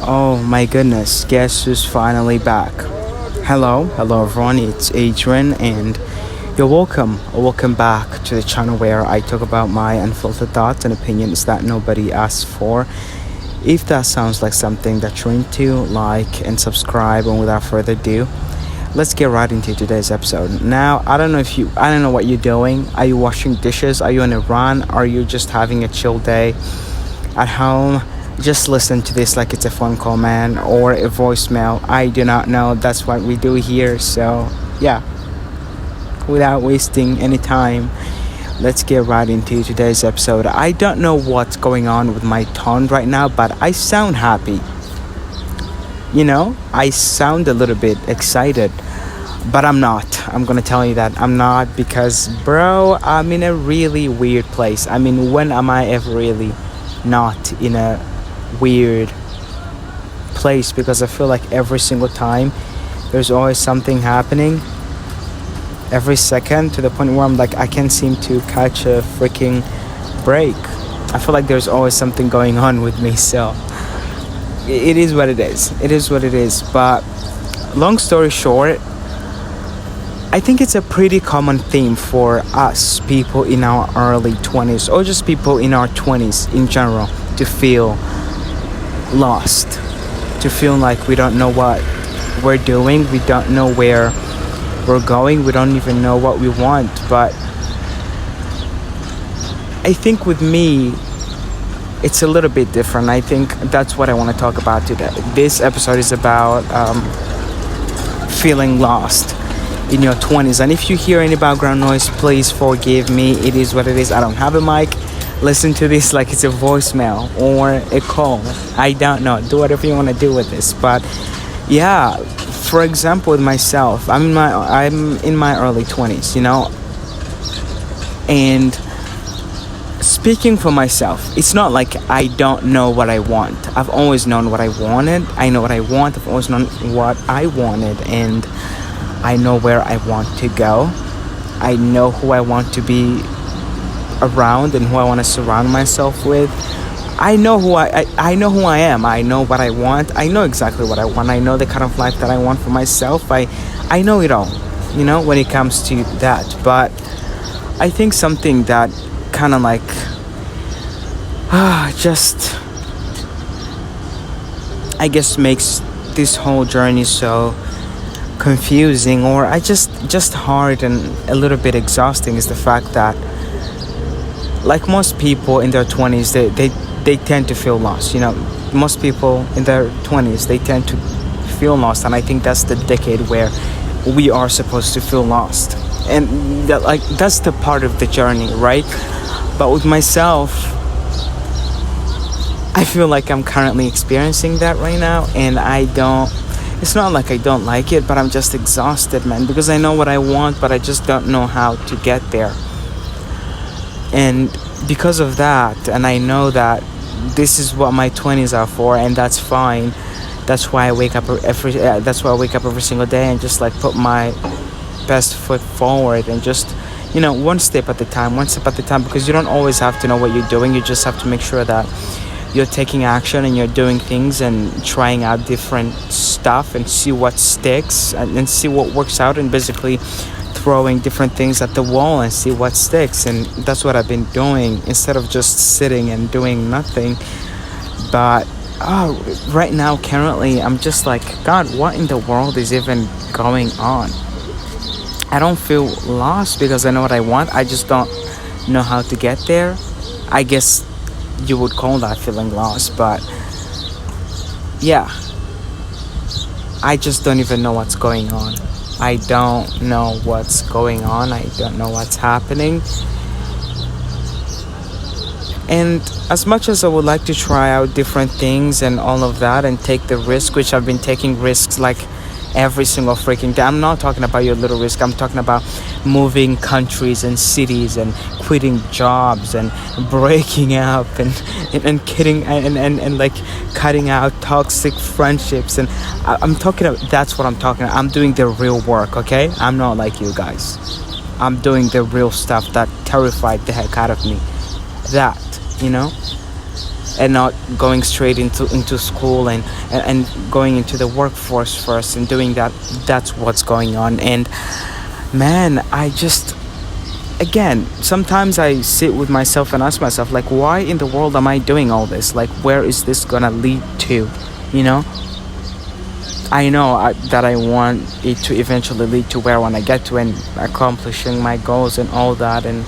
Oh my goodness, guess who's finally back? Hello everyone, it's Adrian and you're welcome. Welcome back to the channel where I talk about my unfiltered thoughts and opinions that nobody asked for. If that sounds like something that you're into, like and subscribe, and without further ado, let's get right into today's episode. Now, I don't know what you're doing. Are you washing dishes? Are you on a run? Are you just having a chill day at home? Just listen to this like it's a phone call, man, or a voicemail. I do not know. That's what we do here. So, yeah, without wasting any time, let's get right into today's episode. I don't know what's going on with my tone right now, but I sound happy. I sound a little bit excited, but I'm not. I'm gonna tell you that I'm not because, bro, I'm in a really weird place. I mean, when am I ever really not in a weird place? Because I feel like every single time there's always something happening every second, to the point where I'm like, I can't seem to catch a freaking break. I feel like there's always something going on with me. So it is what it is. But long story short, I think it's a pretty common theme for us people in our early 20s, or just people in our 20s in general, to feel lost, to feel like we don't know what we're doing, we don't know where we're going, we don't even know what we want. But I think with me, it's a little bit different. I think that's what I want to talk about today. This episode is about feeling lost in your 20s. And if you hear any background noise, please forgive me. It is what it is. I don't have a mic. Listen to this like it's a voicemail or a call. I don't know. Do whatever you want to do with this. But yeah, for example, with myself, I'm in my early 20s, and speaking for myself, it's not like I don't know what I want. I've always known what I wanted. I know what I want. I've always known what I wanted, and I know where I want to go. I know who I want to be around and who I want to surround myself with. I know who I know who I am. I know what I want. I know exactly what I want. I know the kind of life that I want for myself. I know it all, when it comes to that. But I think something that kind of like just, I guess, makes this whole journey so confusing, or I just hard and a little bit exhausting, is the fact that, like most people in their 20s, they tend to feel lost. Most people in their 20s, they tend to feel lost, and I think that's the decade where we are supposed to feel lost, and that's the part of the journey, right? But with myself, I feel like I'm currently experiencing that right now, and it's not like I don't like it, but I'm just exhausted, man, because I know what I want, but I just don't know how to get there. And because of that, and I know that this is what my 20s are for, and that's fine. That's why I wake up every single day and just like put my best foot forward, and just one step at a time, because you don't always have to know what you're doing. You just have to make sure that you're taking action and you're doing things and trying out different stuff and see what sticks, and see what works out, and basically throwing different things at the wall and see what sticks. And that's what I've been doing, instead of just sitting and doing nothing. But right now, currently, I'm just like, God, what in the world is even going on? I don't feel lost because I know what I want. I just don't know how to get there. I guess you would call that feeling lost. But yeah, I just don't even know what's going on. I don't know what's going on. I don't know what's happening. And as much as I would like to try out different things and all of that, and take the risk, which I've been taking risks like every single freaking day. I'm not talking about your little risk. I'm talking about moving countries and cities, and quitting jobs, and breaking up, and kidding, and like cutting out toxic friendships. And I'm talking about, that's what I'm talking about. I'm doing the real work, okay? I'm not like you guys. I'm doing the real stuff that terrified the heck out of me. That, and not going straight into school and going into the workforce first and doing that. That's what's going on. And man, I just, again, sometimes I sit with myself and ask myself, like, why in the world am I doing all this? Like, where is this gonna lead to, you know? I know that I want it to eventually lead to where I want to get to and accomplishing my goals and all that. And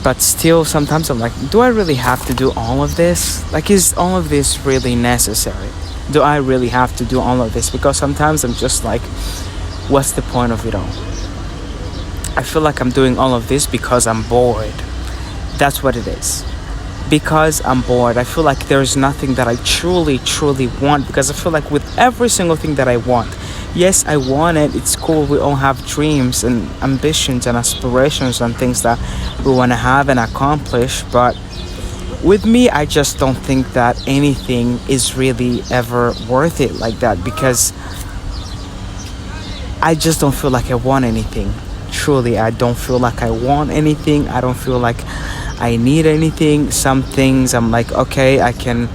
but still, sometimes I'm like, do I really have to do all of this? Like, is all of this really necessary? Do I really have to do all of this? Because sometimes I'm just like, what's the point of it all? I feel like I'm doing all of this because I'm bored. That's what it is. Because I'm bored. I feel like there's nothing that I truly want, because I feel like with every single thing that I want, yes, I want it, it's cool, we all have dreams and ambitions and aspirations and things that we want to have and accomplish, but with me, I just don't think that anything is really ever worth it like that, because I just don't feel like I want anything. Truly, I don't feel like I want anything. I don't feel like I need anything. Some things I'm like, okay, I can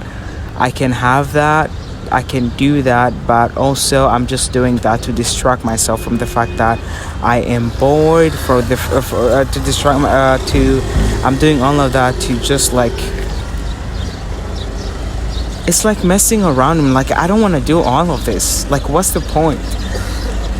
have that, I can do that, but also I'm just doing that to distract myself from the fact that I am bored. To distract I'm doing all of that to just like, it's like messing around. I'm like, I don't want to do all of this. Like, what's the point?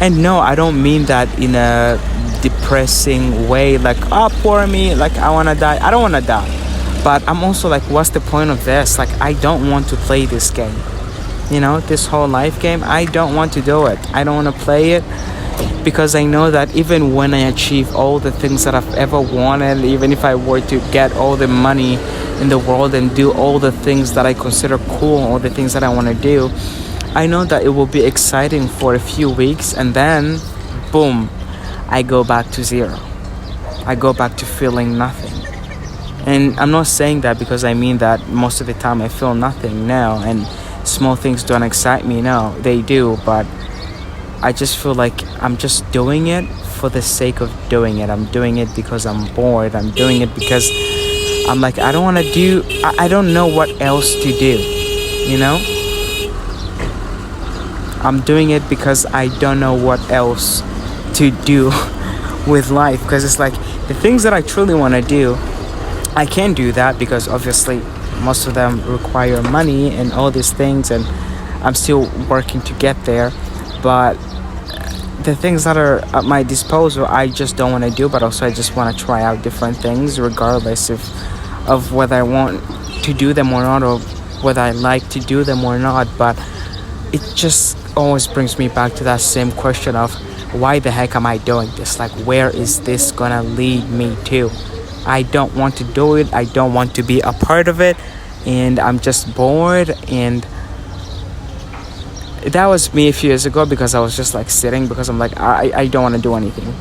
And no, I don't mean that in a depressing way, like, oh, poor me, like, I want to die. I don't want to die, but I'm also like, what's the point of this? Like, I don't want to play this game, you know, this whole life game. I don't want to do it. I don't want to play it, because I know that even when I achieve all the things that I've ever wanted, even if I were to get all the money in the world and do all the things that I consider cool, all the things that I want to do, I know that it will be exciting for a few weeks, and then boom, I go back to zero. I go back to feeling nothing. And I'm not saying that because I mean that most of the time I feel nothing now, and small things don't excite me. No, they do, but I just feel like I'm just doing it for the sake of doing it. I'm doing it because I'm bored. I'm doing it because I'm like, I don't want to do, I don't know what else to do, you know? I'm doing it because I don't know what else to do with life, because it's like the things that I truly want to do, I can do that because obviously most of them require money and all these things, and I'm still working to get there. But the things that are at my disposal, I just don't want to do, but also I just want to try out different things regardless of whether I want to do them or not, or whether I like to do them or not. But it just always brings me back to that same question of, why the heck am I doing this? Like, where is this gonna lead me to? I don't want to do it. I don't want to be a part of it, and I'm just bored. And that was me a few years ago, because I was just like sitting, because I'm like, I don't want to do anything.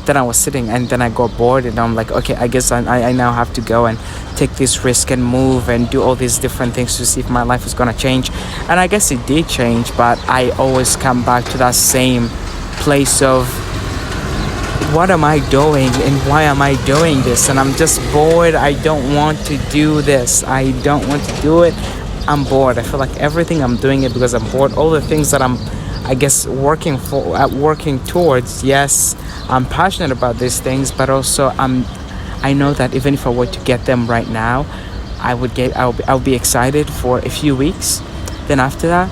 Then I was sitting, and then I got bored, and I'm like, okay, I guess I now have to go and take this risk and move and do all these different things to see if my life is gonna change. And I guess it did change, but I always come back to that same place of, what am I doing and why am I doing this? And I'm just bored. I don't want to do this. I don't want to do it. I'm bored. I feel like everything I'm doing it because I'm bored. All the things that I'm, I guess, working towards, yes, I'm passionate about these things, but also I know that even if I were to get them right now, I'll be excited for a few weeks. Then after that,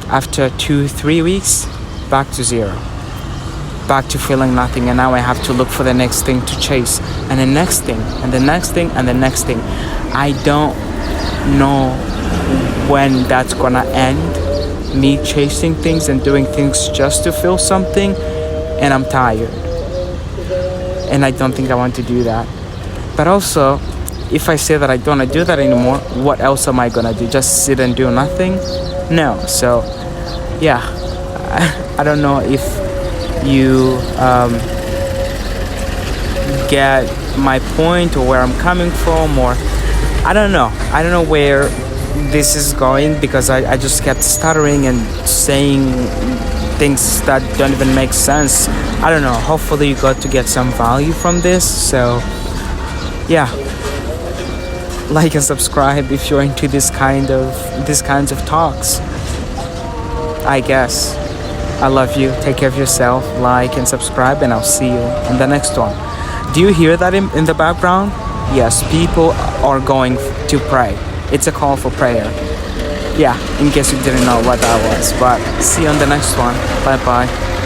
after 2-3 weeks, back to zero, back to feeling nothing. And now I have to look for the next thing to chase, and the next thing, and the next thing, and the next thing. I don't know when that's gonna end, me chasing things and doing things just to feel something, and I'm tired, and I don't think I want to do that. But also, if I say that I don't want to do that anymore, what else am I gonna do? Just sit and do nothing? No. So yeah, I don't know if you get my point, or where I'm coming from, or I don't know where this is going, because I just kept stuttering and saying things that don't even make sense. I don't know, hopefully you got to get some value from this. So yeah, like and subscribe if you're into these kinds of talks. I guess. I love you. Take care of yourself. Like and subscribe, and I'll see you in the next one. Do you hear that in the background? Yes, people are going to pray. It's a call for prayer. Yeah, in case you didn't know what that was. But see you on the next one. Bye bye.